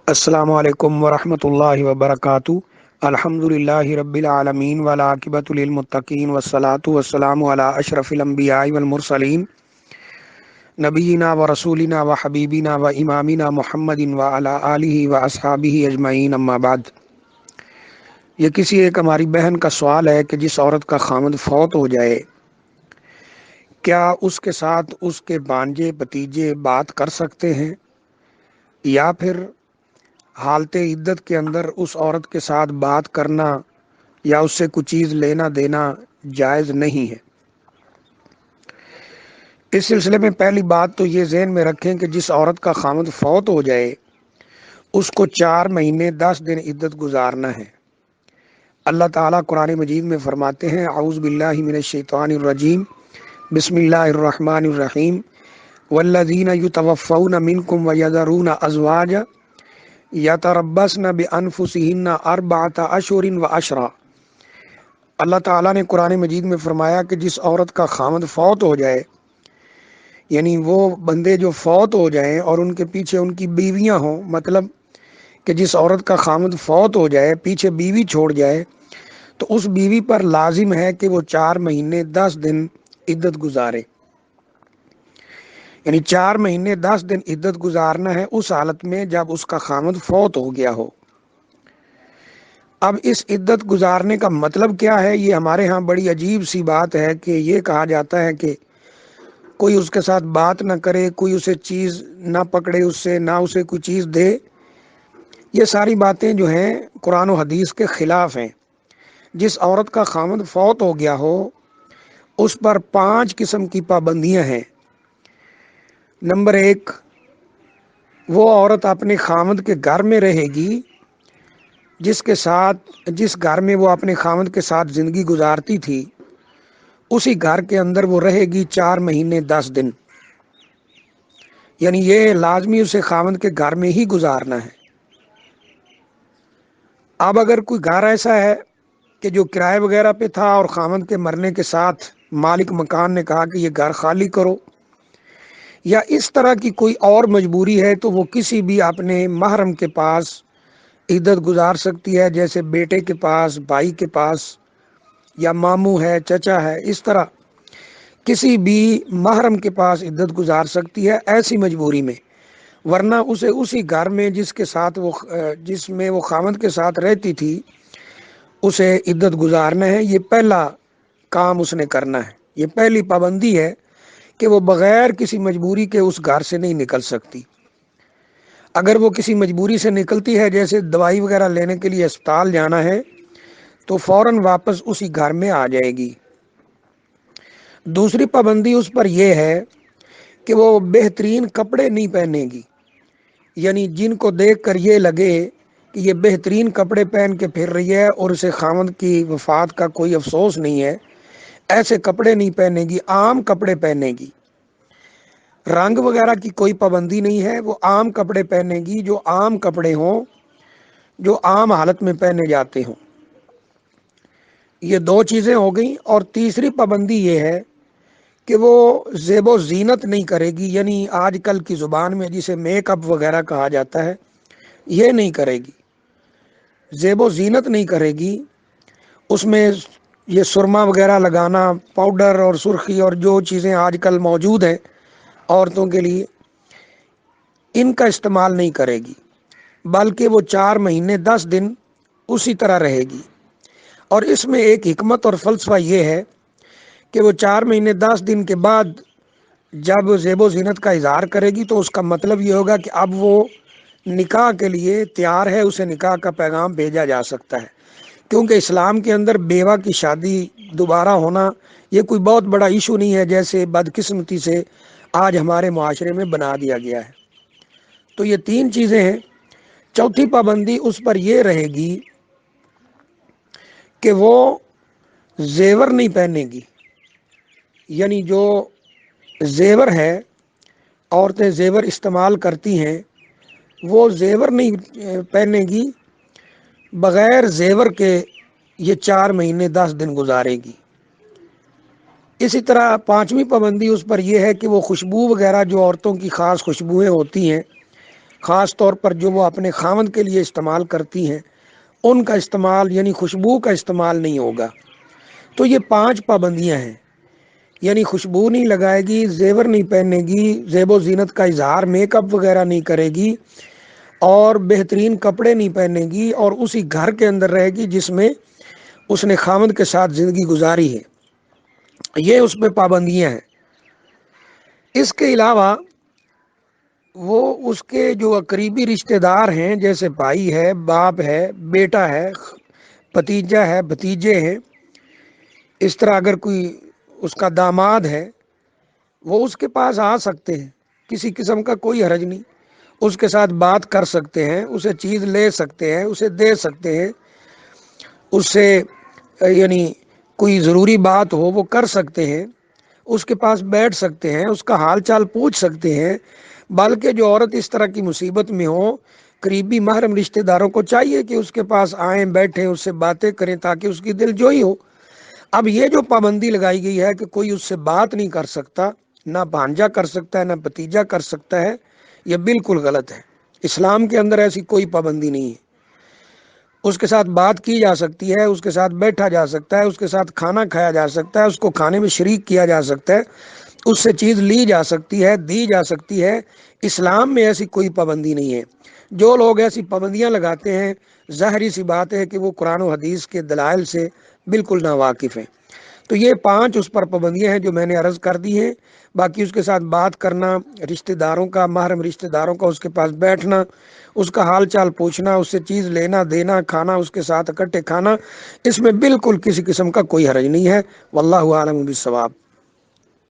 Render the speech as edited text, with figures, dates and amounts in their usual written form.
السلام علیکم ورحمۃ اللہ وبرکاتہ۔ الحمد للہ رب العالمین والعاقبۃ للمتقین والصلاۃ والسلام علی اشرف الانبیاء والمرسلین نبینا و رسولنا و حبیبنا و امامنا محمد وعلی آلہ و اصحابہ اجمعین، اما بعد۔ یہ کسی ایک ہماری بہن کا سوال ہے کہ جس عورت کا خامد فوت ہو جائے، کیا اس کے ساتھ اس کے بانجے بھتیجے بات کر سکتے ہیں، یا پھر حالت عدت کے اندر اس عورت کے ساتھ بات کرنا یا اس سے کچھ چیز لینا دینا جائز نہیں ہے؟ اس سلسلے میں پہلی بات تو یہ ذہن میں رکھیں کہ جس عورت کا خامد فوت ہو جائے اس کو 4 مہینے 10 دن عدت گزارنا ہے۔ اللہ تعالیٰ قرآن مجید میں فرماتے ہیں، اعوذ باللہ من الشیطان الرجیم، بسم اللہ الرحمن الرحیم، والذین یتوفون منکم ویذرون ازواجا یتربصن بانفسہن 4 اشہر وعشرا۔ اللہ تعالیٰ نے قرآن مجید میں فرمایا کہ جس عورت کا خامد فوت ہو جائے، یعنی وہ بندے جو فوت ہو جائیں اور ان کے پیچھے ان کی بیویاں ہوں، مطلب کہ جس عورت کا خامد فوت ہو جائے پیچھے بیوی چھوڑ جائے تو اس بیوی پر لازم ہے کہ وہ 4 مہینے 10 دن عدت گزارے، یعنی 4 مہینے 10 دن عدت گزارنا ہے اس حالت میں جب اس کا خامد فوت ہو گیا ہو۔ اب اس عدت گزارنے کا مطلب کیا ہے؟ یہ ہمارے ہاں بڑی عجیب سی بات ہے کہ یہ کہا جاتا ہے کہ کوئی اس کے ساتھ بات نہ کرے، کوئی اسے چیز نہ پکڑے، اس سے نہ اسے کوئی چیز دے۔ یہ ساری باتیں جو ہیں قرآن و حدیث کے خلاف ہیں۔ جس عورت کا خامد فوت ہو گیا ہو اس پر 5 قسم کی پابندیاں ہیں۔ نمبر 1، وہ عورت اپنے خامد کے گھر میں رہے گی جس گھر میں وہ اپنے خامد کے ساتھ زندگی گزارتی تھی، اسی گھر کے اندر وہ رہے گی 4 مہینے 10 دن، یعنی یہ لازمی اسے خامد کے گھر میں ہی گزارنا ہے۔ اب اگر کوئی گھر ایسا ہے کہ جو کرائے وغیرہ پہ تھا اور خامد کے مرنے کے ساتھ مالک مکان نے کہا کہ یہ گھر خالی کرو، یا اس طرح کی کوئی اور مجبوری ہے، تو وہ کسی بھی اپنے محرم کے پاس عدت گزار سکتی ہے، جیسے بیٹے کے پاس، بھائی کے پاس، یا ماموں ہے، چچا ہے، اس طرح کسی بھی محرم کے پاس عدت گزار سکتی ہے ایسی مجبوری میں۔ ورنہ اسے اسی گھر میں جس میں وہ خامد کے ساتھ رہتی تھی اسے عدت گزارنا ہے۔ یہ پہلا کام اس نے کرنا ہے، یہ پہلی پابندی ہے کہ وہ بغیر کسی مجبوری کے اس گھر سے نہیں نکل سکتی۔ اگر وہ کسی مجبوری سے نکلتی ہے، جیسے دوائی وغیرہ لینے کے لیے اسپتال جانا ہے، تو فوراً واپس اسی گھر میں آ جائے گی۔ دوسری پابندی اس پر یہ ہے کہ وہ بہترین کپڑے نہیں پہنے گی، یعنی جن کو دیکھ کر یہ لگے کہ یہ بہترین کپڑے پہن کے پھر رہی ہے اور اسے خامد کی وفات کا کوئی افسوس نہیں ہے، ایسے کپڑے نہیں پہنے گی، عام کپڑے پہنے گی۔ رنگ وغیرہ کی کوئی پابندی نہیں ہے، وہ عام کپڑے پہنے گی، جو عام کپڑے ہوں، جو عام حالت میں پہنے جاتے ہوں۔ یہ 2 چیزیں ہو گئیں۔ اور تیسری پابندی یہ ہے کہ وہ زیب و زینت نہیں کرے گی، یعنی آج کل کی زبان میں جسے میک اپ وغیرہ کہا جاتا ہے، یہ نہیں کرے گی، زیب و زینت نہیں کرے گی۔ اس میں یہ سرما وغیرہ لگانا، پاؤڈر اور سرخی اور جو چیزیں آج کل موجود ہیں عورتوں کے لیے، ان کا استعمال نہیں کرے گی، بلکہ وہ 4 مہینے 10 دن اسی طرح رہے گی۔ اور اس میں ایک حکمت اور فلسفہ یہ ہے کہ وہ 4 مہینے 10 دن کے بعد جب زیب و زینت کا اظہار کرے گی تو اس کا مطلب یہ ہوگا کہ اب وہ نکاح کے لیے تیار ہے، اسے نکاح کا پیغام بھیجا جا سکتا ہے، کیونکہ اسلام کے اندر بیوہ کی شادی دوبارہ ہونا یہ کوئی بہت بڑا ایشو نہیں ہے، جیسے بدقسمتی سے آج ہمارے معاشرے میں بنا دیا گیا ہے۔ تو یہ 3 چیزیں ہیں۔ چوتھی پابندی اس پر یہ رہے گی کہ وہ زیور نہیں پہنے گی، یعنی جو زیور ہے، عورتیں زیور استعمال کرتی ہیں، وہ زیور نہیں پہنے گی، بغیر زیور کے یہ 4 مہینے 10 دن گزارے گی۔ اسی طرح 5ویں پابندی اس پر یہ ہے کہ وہ خوشبو وغیرہ جو عورتوں کی خاص خوشبوئیں ہوتی ہیں، خاص طور پر جو وہ اپنے خاوند کے لیے استعمال کرتی ہیں ان کا استعمال یعنی خوشبو کا استعمال نہیں ہوگا۔ تو یہ 5 پابندیاں ہیں، یعنی خوشبو نہیں لگائے گی، زیور نہیں پہنے گی، زیب و زینت کا اظہار میک اپ وغیرہ نہیں کرے گی، اور بہترین کپڑے نہیں پہنے گی، اور اسی گھر کے اندر رہے گی جس میں اس نے خاوند کے ساتھ زندگی گزاری ہے۔ یہ اس پہ پابندیاں ہیں۔ اس کے علاوہ وہ اس کے جو قریبی رشتہ دار ہیں، جیسے بھائی ہے، باپ ہے، بیٹا ہے، بھتیجا ہے، بھتیجے ہیں، اس طرح اگر کوئی اس کا داماد ہے وہ اس کے پاس آ سکتے ہیں، کسی قسم کا کوئی حرج نہیں، اس کے ساتھ بات کر سکتے ہیں، اسے چیز لے سکتے ہیں، اسے دے سکتے ہیں، اس سے یعنی کوئی ضروری بات ہو وہ کر سکتے ہیں، اس کے پاس بیٹھ سکتے ہیں، اس کا حال چال پوچھ سکتے ہیں۔ بلکہ جو عورت اس طرح کی مصیبت میں ہو، قریبی محرم رشتہ داروں کو چاہیے کہ اس کے پاس آئیں، بیٹھیں، اس سے باتیں کریں تاکہ اس کی دل جوئی ہو۔ اب یہ جو پابندی لگائی گئی ہے کہ کوئی اس سے بات نہیں کر سکتا، نہ بھانجا کر سکتا ہے، نہ بھتیجا کر سکتا ہے، یہ بالکل غلط ہے۔ اسلام کے اندر ایسی کوئی پابندی نہیں ہے۔ اس کے ساتھ بات کی جا سکتی ہے، اس کے ساتھ بیٹھا جا سکتا ہے، اس کے ساتھ کھانا کھایا جا سکتا ہے، اس کو کھانے میں شریک کیا جا سکتا ہے، اس سے چیز لی جا سکتی ہے، دی جا سکتی ہے۔ اسلام میں ایسی کوئی پابندی نہیں ہے۔ جو لوگ ایسی پابندیاں لگاتے ہیں، ظاہری سی بات ہے کہ وہ قرآن و حدیث کے دلائل سے بالکل ناواقف ہیں۔ تو یہ 5 اس پر پابندیاں ہیں جو میں نے عرض کر دی ہیں۔ باقی اس کے ساتھ بات کرنا، رشتہ داروں کا، محرم رشتہ داروں کا اس کے پاس بیٹھنا، اس کا حال چال پوچھنا، اس سے چیز لینا دینا، کھانا اس کے ساتھ اکٹھے کھانا، اس میں بالکل کسی قسم کا کوئی حرج نہیں ہے۔ واللہ اعلم بالصواب۔